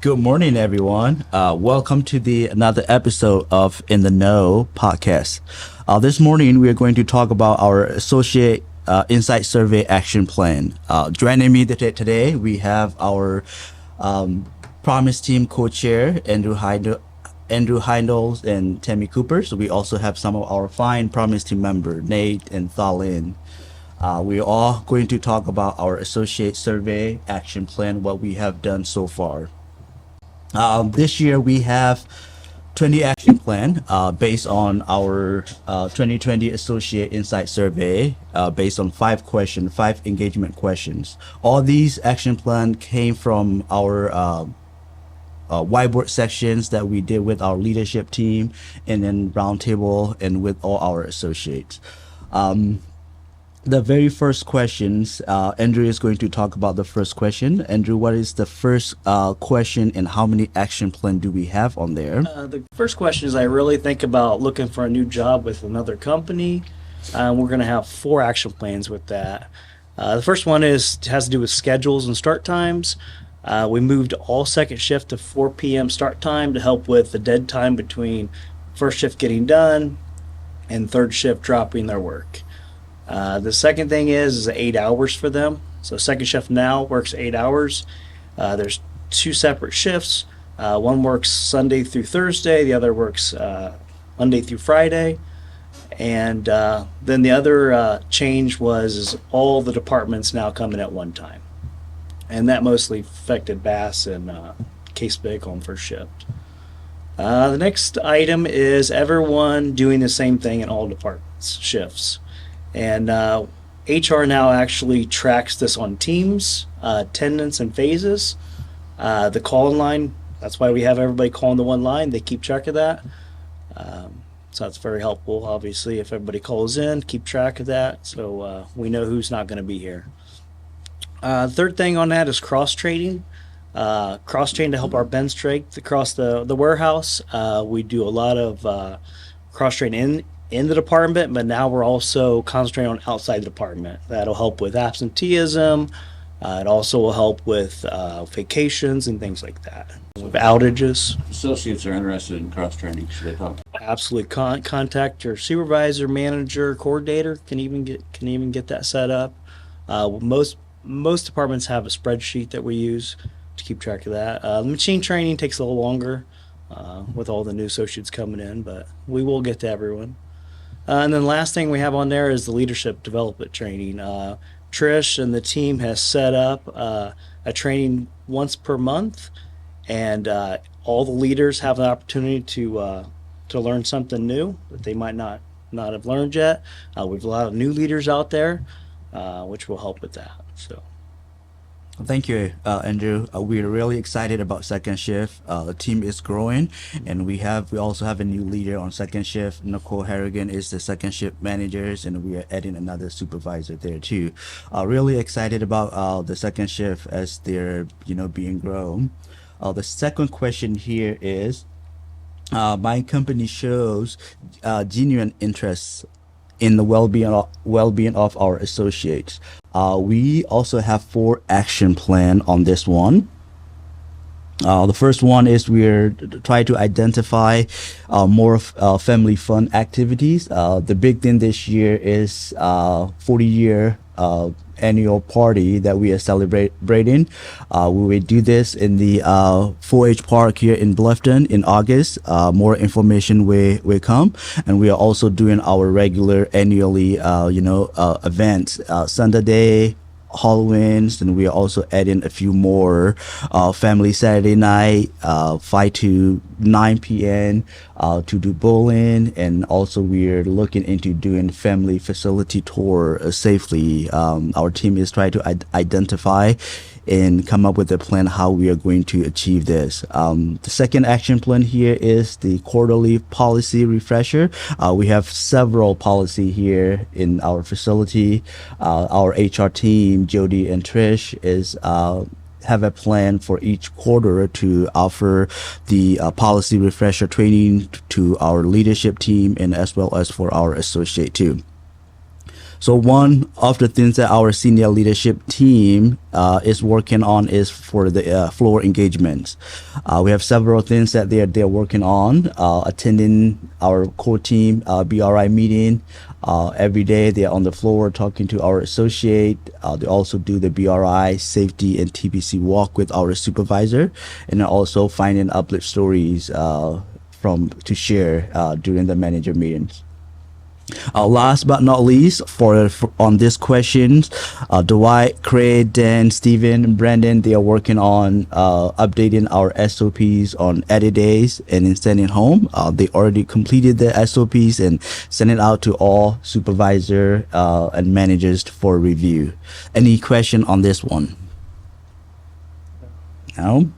Good morning, everyone. Welcome to the another episode of In the Know podcast. This morning, we are going to talk about our associate insight survey action plan. Joining me today, we have our Promise Team co-chair Andrew Heindels and Tammy Cooper. So we also have some of our fine Promise Team member Nate and Thalin. We're all going to talk about our associate survey action plan, what we have done so far. This year we have 20 action plan based on our 2020 Associate Insight Survey based on 5 engagement questions. All these action plan came from our whiteboard sections that we did with our leadership team and then roundtable and with all our associates. The very first questions, Andrew is going to talk about the first question. Andrew, what is the first question and how many action plan do we have on there? The first question is I really think about looking for a new job with another company. We're going to have 4 action plans with that. The first one has to do with schedules and start times. We moved all second shift to 4 p.m. start time to help with the dead time between first shift getting done and third shift dropping their work. The second thing is 8 hours for them. So second shift now works 8 hours. There's 2 separate shifts. One works Sunday through Thursday. The other works Monday through Friday. And then the other change is all the departments now come in at one time. And that mostly affected Bass and Case Big on first shift. The next item is everyone doing the same thing in all departments, shifts. And HR now actually tracks this on teams, attendance, and phases. The call-in line, that's why we have everybody calling the one line. They keep track of that. So that's very helpful, obviously, if everybody calls in, keep track of that. So we know who's not going to be here. Third thing on that is cross-training. Cross-train to help our bench strength across the warehouse. We do a lot of cross-training in the department, but now we're also concentrating on outside the department. That'll help with absenteeism. It also will help with vacations and things like that. With outages. Associates are interested in cross-training. Should they talk? Absolutely. Contact your supervisor, manager, coordinator. Can even get that set up. Most departments have a spreadsheet that we use to keep track of that. Machine training takes a little longer with all the new associates coming in, but we will get to everyone. And then the last thing we have on there is the leadership development training. Trish and the team has set up a training once per month, and all the leaders have an opportunity to learn something new that they might not have learned yet. We've a lot of new leaders out there, which will help with that. So. Thank you, Andrew. We're really excited about second shift. The team is growing, and we also have a new leader on second shift. Nicole Harrigan is the second shift managers, and we are adding another supervisor there too. Really excited about the second shift as they're being grown. The second question here is, my company shows genuine interest in the well-being of our associates. We also have 4 action plan on this one. The first one is we're trying to identify more family fun activities. The big thing this year is 40-year annual party that we are celebrating. We will do this in the 4-H park here in Bluffton in August. More information will come, and we are also doing our regular annually events, Sunday Day, Halloween's, and we are also adding a few more family Saturday night 5 to 9 p.m. To do bowling, and also we're looking into doing family facility tour safely. Our team is trying to identify and come up with a plan how we are going to achieve this. The second action plan here is the quarterly policy refresher. We have several policy here in our facility. Our HR team, Jody and Trish, is have a plan for each quarter to offer the policy refresher training to our leadership team and as well as for our associate too. So one of the things that our senior leadership team is working on is for the floor engagements. We have several things that they're working on. Attending our core team BRI meeting every day. They're on the floor talking to our associate. They also do the BRI safety and TPC walk with our supervisor, and then also finding uplift stories to share during the manager meetings. Last but not least, for on this questions, Dwight, Craig, Dan, Steven, and Brandon, they are working on updating our SOPs on edit days and in sending home. They already completed the SOPs and sent it out to all supervisor and managers for review. Any question on this one? No?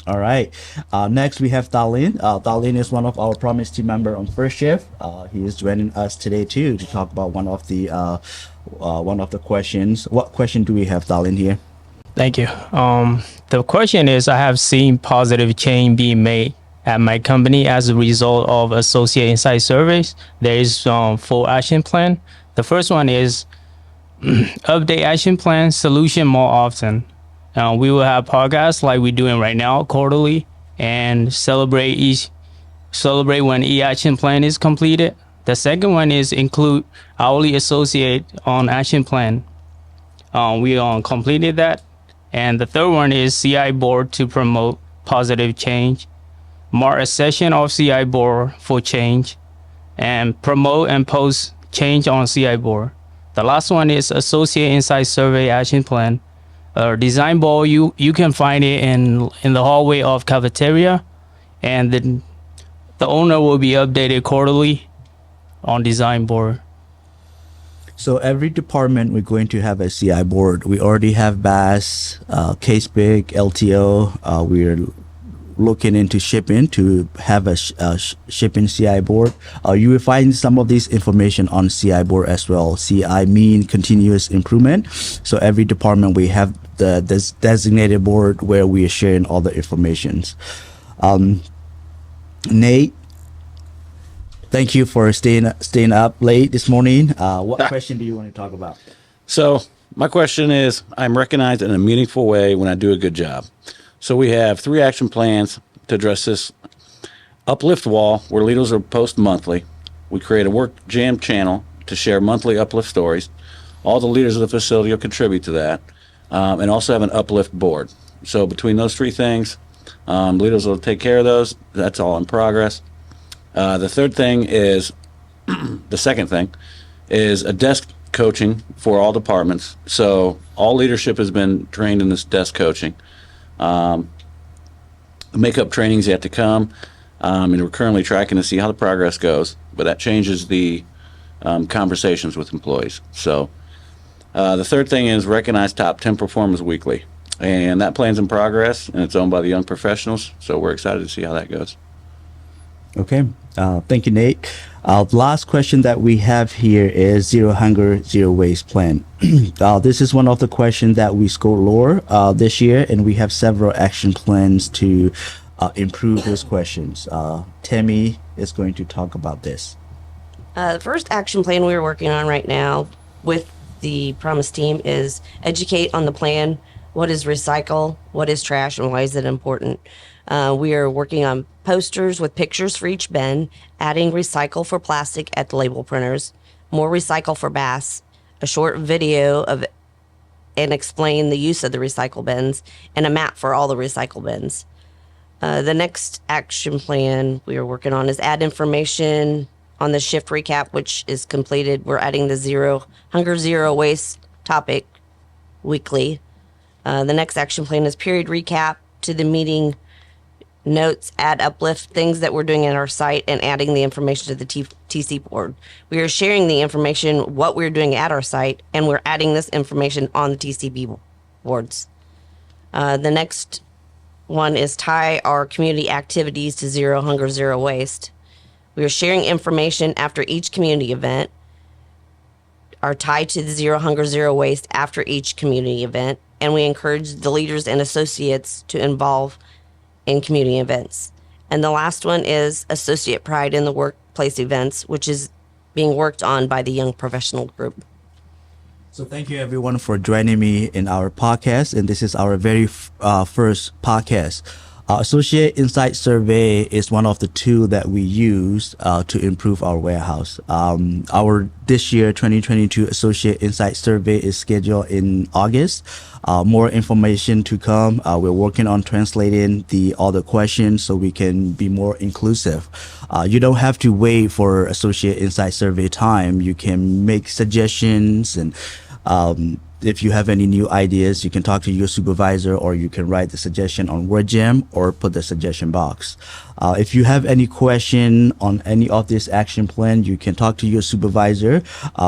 All right. Next, we have Dalin. Dalin is one of our Promise team member on first shift. He is joining us today too to talk about one of the questions. What question do we have, Dalin, here? Thank you. The question is, I have seen positive change being made at my company as a result of associate insight surveys. There is full action plan. The first one is update action plan solution more often. We will have podcasts like we're doing right now, quarterly, and celebrate when each action plan is completed. The second one is include hourly associate on action plan. We completed that. And the third one is CI board to promote positive change. Mark a session of CI board for change, and promote and post change on CI board. The last one is associate insight survey action plan. Design board, you can find it in the hallway of cafeteria, and then the owner will be updated quarterly on design board. So every department we're going to have a CI board. We already have BAS, CaseBig, LTO. We're looking into shipping to have a shipping CI board. You will find some of this information on CI board as well. CI mean continuous improvement. So every department we have this designated board where we are sharing all the informations. Nate, thank you for staying up late this morning. What question do you want to talk about? So my question is, I'm recognized in a meaningful way when I do a good job. So we have 3 action plans to address this. Uplift wall, where leaders will post monthly. We create a work jam channel to share monthly uplift stories. All the leaders of the facility will contribute to that. And also have an uplift board. So between those 3 things, leaders will take care of those. That's all in progress. The second thing is a desk coaching for all departments. So all leadership has been trained in this desk coaching. Makeup trainings yet to come, and we're currently tracking to see how the progress goes, but that changes the conversations with employees. So the third thing is recognize top 10 performers weekly, and that plan's in progress, and it's owned by the young professionals, so we're excited to see how that goes. Okay. Thank you, Nate. The last question that we have here is Zero Hunger, Zero Waste plan. This is one of the questions that we scored lower this year, and we have several action plans to improve those questions. Tammy is going to talk about this. The first action plan we're working on right now with the Promise team is educate on the plan. What is recycle? What is trash? And why is it important? We are working on posters with pictures for each bin, adding recycle for plastic at the label printers, more recycle for BAS, a short video of and explain the use of the recycle bins, and a map for all the recycle bins. The next action plan we are working on is add information on the shift recap, which is completed. We're adding the Zero Hunger, Zero Waste topic weekly. The next action plan is period recap to the meeting notes, add uplift things that we're doing at our site, and adding the information to the TC board. We are sharing the information, what we're doing at our site, and we're adding this information on the TCB boards. The next one is tie our community activities to Zero Hunger, Zero Waste. We are sharing information after each community event, are tied to the Zero Hunger, Zero Waste after each community event, and we encourage the leaders and associates to involve in community events. And the last one is associate pride in the workplace events, which is being worked on by the young professional group. So thank you everyone for joining me in our podcast, and this is our very first podcast. Associate Insight Survey is one of the tools that we use to improve our warehouse. Our this year 2022 Associate Insight Survey is scheduled in August. More information to come. We're working on translating all the questions so we can be more inclusive. You don't have to wait for Associate Insight Survey time. You can make suggestions, and if you have any new ideas, you can talk to your supervisor, or you can write the suggestion on WordJam or put the suggestion box. If you have any question on any of this action plan, you can talk to your supervisor.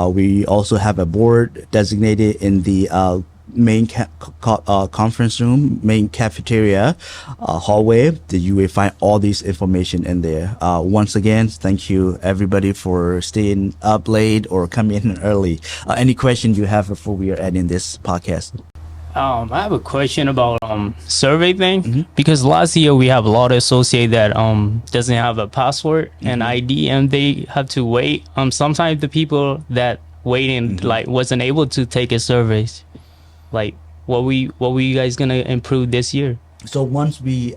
We also have a board designated in the main conference room, main cafeteria, hallway, that you will find all this information in there. Once again, thank you everybody for staying up late or coming in early. Any question you have before we are ending this podcast? I have a question about survey thing, because last year we have a lot of associate that doesn't have a password and ID, and they have to wait. Sometimes the people that waiting like wasn't able to take a surveys. Like, what were you guys gonna improve this year? So once we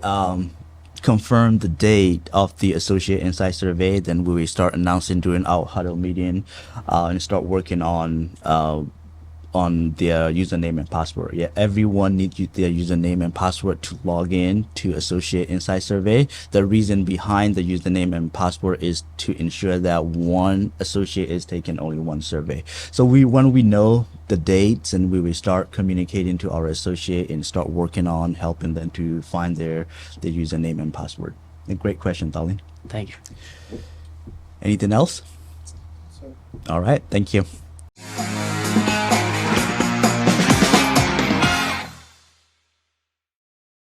confirm the date of the Associate Insight Survey, then we will start announcing during our huddle meeting and start working on their username and password. Yeah, everyone needs their username and password to log in to Associate Insight Survey. The reason behind the username and password is to ensure that one associate is taking only one survey. So when we know the dates, and we will start communicating to our associate and start working on helping them to find their username and password. A great question, Darlene. Thank you. Anything else? All right, thank you.